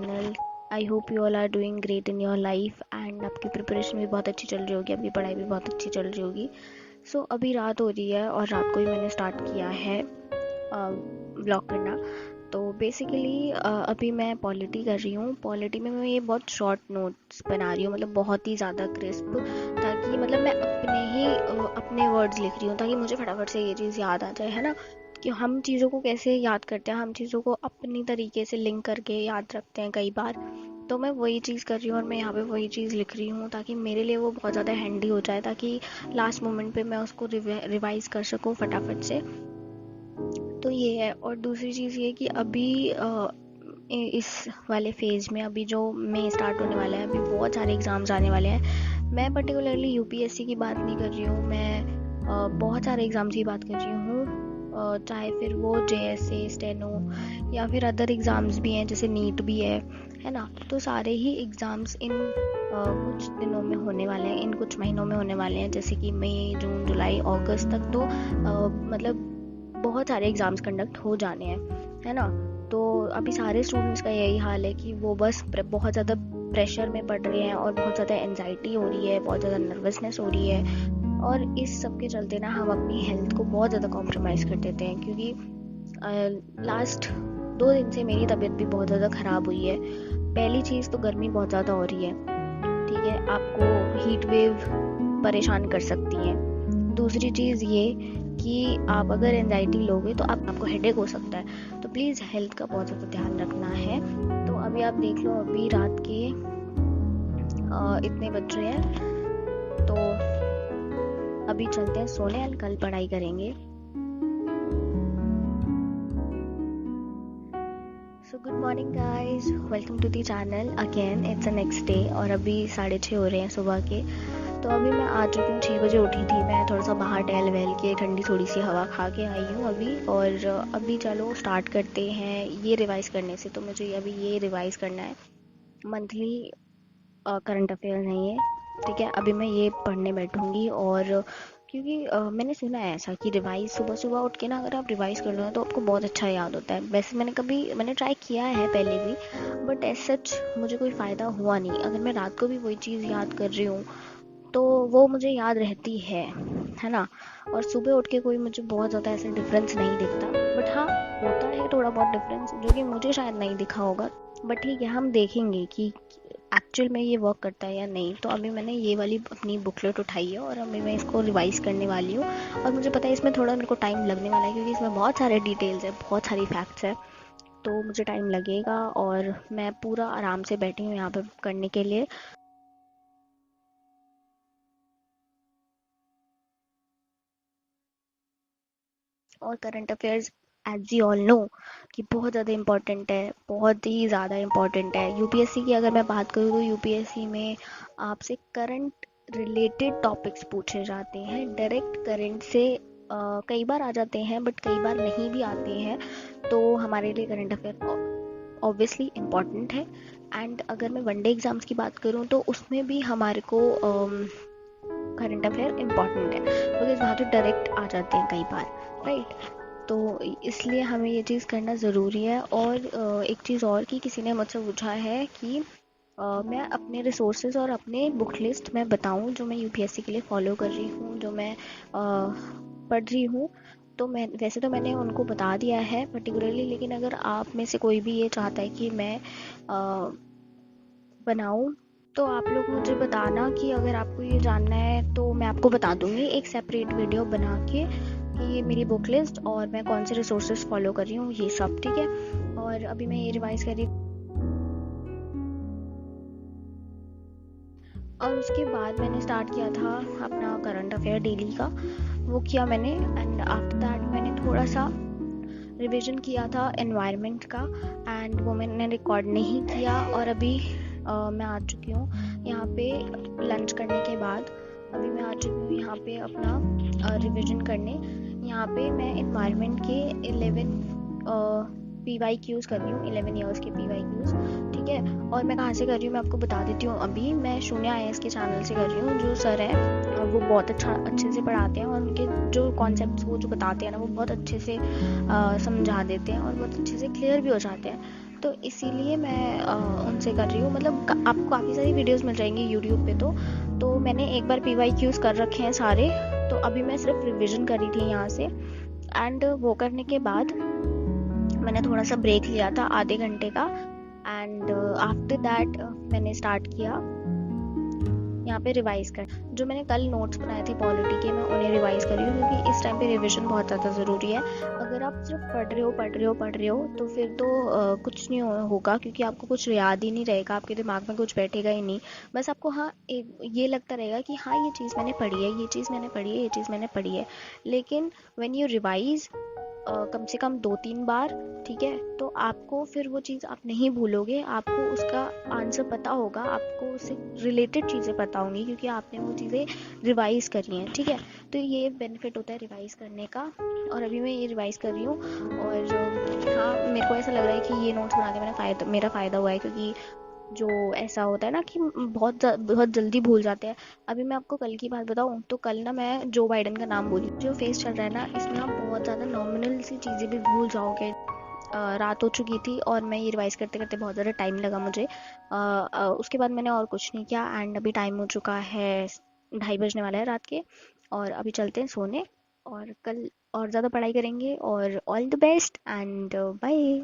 Channel. I hope you all are doing great in your life and आपकी preparation भी बहुत अच्छी चल रही होगी, आपकी पढ़ाई भी बहुत अच्छी चल रही होगी। सो अभी रात हो रही है और रात को ही मैंने स्टार्ट किया है व्लॉग करना। तो बेसिकली अभी मैं पॉलिटी कर रही हूँ। पॉलिटी में मैं ये बहुत शॉर्ट नोट्स बना रही हूँ, मतलब बहुत ही ज़्यादा क्रिस्प, ताकि मतलब मैं अपने वर्ड्स लिख रही हूँ ताकि मुझे फटाफट से ये चीज़ याद आ जाए, है ना। कि हम चीज़ों को कैसे याद करते हैं, हम चीज़ों को अपनी तरीके से लिंक करके याद रखते हैं कई बार। तो मैं वही चीज़ कर रही हूँ और मैं यहाँ पे वही चीज़ लिख रही हूँ ताकि मेरे लिए वो बहुत ज़्यादा हैंडी हो जाए, ताकि लास्ट मोमेंट पे मैं उसको रिवाइज कर सकूँ फटाफट से। तो ये है। और दूसरी चीज़ ये कि अभी इस वाले फेज़ में अभी जो मई स्टार्ट होने वाला है, अभी बहुत सारे एग्ज़ाम्स आने वाले हैं। मैं पर्टिकुलरली यूपीएससी की बात नहीं कर रही हूँ, मैं बहुत सारे एग्ज़ाम्स की बात कर रही हूँ। चाहे फिर वो जेएसए, स्टेनो या फिर अदर एग्ज़ाम्स भी हैं, जैसे नीट भी है ना। तो सारे ही एग्ज़ाम्स इन कुछ दिनों में होने वाले हैं, इन कुछ महीनों में होने वाले हैं, जैसे कि मई, जून, जुलाई, अगस्त तक। तो मतलब बहुत सारे एग्ज़ाम्स कंडक्ट हो जाने हैं, है ना। तो अभी सारे स्टूडेंट्स का यही हाल है कि वो बस बहुत ज़्यादा प्रेशर में पढ़ रहे हैं और बहुत ज़्यादा एनजाइटी हो रही है, बहुत ज़्यादा नर्वसनेस हो रही है। और इस सब के चलते ना हम अपनी हेल्थ को बहुत ज़्यादा कॉम्प्रोमाइज़ कर देते हैं, क्योंकि लास्ट 2 दिन से मेरी तबीयत भी बहुत ज़्यादा ख़राब हुई है। पहली चीज़ तो गर्मी बहुत ज़्यादा हो रही है, ठीक है, आपको हीट वेव परेशान कर सकती है। दूसरी चीज़ ये कि आप अगर एंजाइटी लोगे तो आपको हेडेक हो सकता है। तो प्लीज़ हेल्थ का बहुत ज़्यादा ध्यान रखना है। तो अभी आप देख लो, अभी रात के इतने बज रहे हैं, तो अभी चलते हैं सोने और कल पढ़ाई करेंगे। So good morning guys, welcome to the channel again. It's a next day और अभी 6:30 हो रहे हैं सुबह के। तो अभी मैं आ चुकी हूँ, 6 बजे उठी थी मैं, थोड़ा सा बाहर टहल वहल के ठंडी थोड़ी सी हवा खा के आई हूँ अभी। और अभी चलो स्टार्ट करते हैं ये रिवाइज़ करने से। तो मुझे अभी ये रिवाइज़ करना है, मंथली करंट अफेयर नहीं है, ठीक है। अभी मैं ये पढ़ने बैठूँगी। और क्योंकि मैंने सुना है ऐसा कि रिवाइज सुबह सुबह उठ के ना, अगर आप रिवाइज कर लो ना तो आपको बहुत अच्छा याद होता है। वैसे मैंने ट्राई किया है पहले भी, बट एज सच मुझे कोई फ़ायदा हुआ नहीं। अगर मैं रात को भी वही चीज़ याद कर रही हूँ तो वो मुझे याद रहती है ना। और सुबह उठ के कोई मुझे बहुत ज़्यादा ऐसा डिफरेंस नहीं दिखता, बट हाँ, होता है थोड़ा बहुत डिफरेंस जो कि मुझे शायद नहीं दिखा होगा। बट ठीक है, हम देखेंगे कि एक्चुअल में ये वर्क करता है या नहीं। तो अभी मैंने ये वाली अपनी बुकलेट उठाई है और अभी मैं इसको रिवाइज करने वाली हूँ। और मुझे पता है इसमें थोड़ा मेरे को टाइम लगने वाला है, क्योंकि इसमें बहुत सारे डिटेल्स है, बहुत सारी फैक्ट्स है। तो मुझे टाइम लगेगा और मैं पूरा आराम से बैठी हूँ यहाँ पे करने के लिए। और current affairs, as you all know, कि बहुत ज़्यादा इम्पॉर्टेंट है, बहुत ही ज़्यादा इम्पॉर्टेंट है। यूपीएससी की अगर मैं बात करूँ तो यूपीएससी में आपसे करंट रिलेटेड टॉपिक्स पूछे जाते हैं, डायरेक्ट करंट से कई बार आ जाते हैं, बट कई बार नहीं भी आते हैं। तो हमारे लिए करंट अफेयर ऑब्वियसली इम्पॉर्टेंट है। एंड अगर मैं वनडे एग्ज़ाम्स की बात करूँ तो उसमें भी हमारे को करंट अफेयर इम्पॉर्टेंट है, बिकॉज वहाँ तो डायरेक्ट आ जाते हैं कई बार, राइट। तो इसलिए हमें ये चीज़ करना ज़रूरी है। और एक चीज़ और कि किसी ने मुझसे पूछा है कि मैं अपने रिसोर्सेज और अपने बुक लिस्ट में बताऊं जो मैं यूपीएससी के लिए फॉलो कर रही हूँ, जो मैं पढ़ रही हूँ। तो मैं वैसे तो मैंने उनको बता दिया है पर्टिकुलरली, लेकिन अगर आप में से कोई भी ये चाहता है कि मैं बनाऊं, तो आप लोग मुझे बताना कि अगर आपको ये जानना है तो मैं आपको बता दूंगी एक सेपरेट वीडियो बना के कि ये मेरी बुक लिस्ट और मैं कौन से रिसोर्सेज फॉलो कर रही हूँ, ये सब, ठीक है। और अभी मैं ये रिवाइज कर रही हूँ। और उसके बाद मैंने स्टार्ट किया था अपना करंट अफेयर डेली का, वो किया मैंने। एंड आफ्टर दैट मैंने थोड़ा सा रिवीजन किया था एनवायरनमेंट का, एंड वो मैंने रिकॉर्ड नहीं किया। और अभी मैं आ चुकी हूँ यहाँ पे लंच करने के बाद। अभी मैं आ चुकी हूँ यहाँ पे अपना रिवीजन करने। यहाँ पे मैं एनवायरनमेंट के 11 PYQs कर रही हूँ, 11 ईयर्स के PYQs, ठीक है। और मैं कहाँ से कर रही हूँ मैं आपको बता देती हूँ। अभी मैं शून्य IAS के चैनल से कर रही हूँ। जो सर है वो बहुत अच्छे से पढ़ाते हैं, और उनके जो कॉन्सेप्ट्स वो जो बताते हैं ना, वो बहुत अच्छे से समझा देते हैं और बहुत अच्छे से क्लियर भी हो जाते हैं। तो इसीलिए मैं उनसे कर रही हूँ। मतलब आपको काफ़ी सारी वीडियोस मिल जाएंगी यूट्यूब पे। तो मैंने एक बार PYQs कर रखे हैं सारे। तो अभी मैं सिर्फ रिविज़न करी थी यहाँ से, एंड वो करने के बाद मैंने थोड़ा सा ब्रेक लिया था आधे घंटे का, एंड आफ्टर दैट मैंने स्टार्ट किया यहाँ पे रिवाइज कर। जो मैंने कल नोट्स बनाए थे पॉलिटी के, मैं उन्हें रिवाइज कर रही हूँ, क्योंकि इस टाइम पे रिविजन बहुत ज़्यादा ज़रूरी है। अगर आप सिर्फ पढ़ रहे हो तो फिर तो कुछ नहीं होगा, क्योंकि आपको कुछ याद ही नहीं रहेगा, आपके दिमाग में कुछ बैठेगा ही नहीं। बस आपको हाँ ये लगता रहेगा कि हाँ ये चीज़ मैंने पढ़ी है, ये चीज़ मैंने पढ़ी है, ये चीज़ मैंने पढ़ी है। लेकिन व्हेन यू रिवाइज कम से कम 2-3 बार, ठीक है, तो आपको फिर वो चीज़ आप नहीं भूलोगे, आपको उसका आंसर पता होगा, आपको उससे रिलेटेड चीज़ें पता होंगी, क्योंकि आपने वो चीज़ें रिवाइज करी हैं, ठीक है। तो ये बेनिफिट होता है रिवाइज करने का, और अभी मैं ये रिवाइज कर रही हूँ। और हाँ, मेरे को ऐसा लग रहा है कि ये नोट्स बना के मेरा फ़ायदा हुआ है, क्योंकि जो ऐसा होता है ना कि बहुत जल्दी भूल जाते हैं। अभी मैं आपको कल की बात बताऊं, तो कल ना मैं जो बाइडन का नाम बोली, जो फेस चल रहा है ना, इसमें आप बहुत ज़्यादा नॉमिनल सी चीज़ें भी भूल जाओगे। रात हो चुकी थी और मैं ये रिवाइज करते करते बहुत ज़्यादा टाइम लगा मुझे। उसके बाद मैंने और कुछ नहीं किया, एंड अभी टाइम हो चुका है 2:30 बजने वाला है रात के, और अभी चलते हैं सोने। और कल और ज़्यादा पढ़ाई करेंगे, और all the best and bye.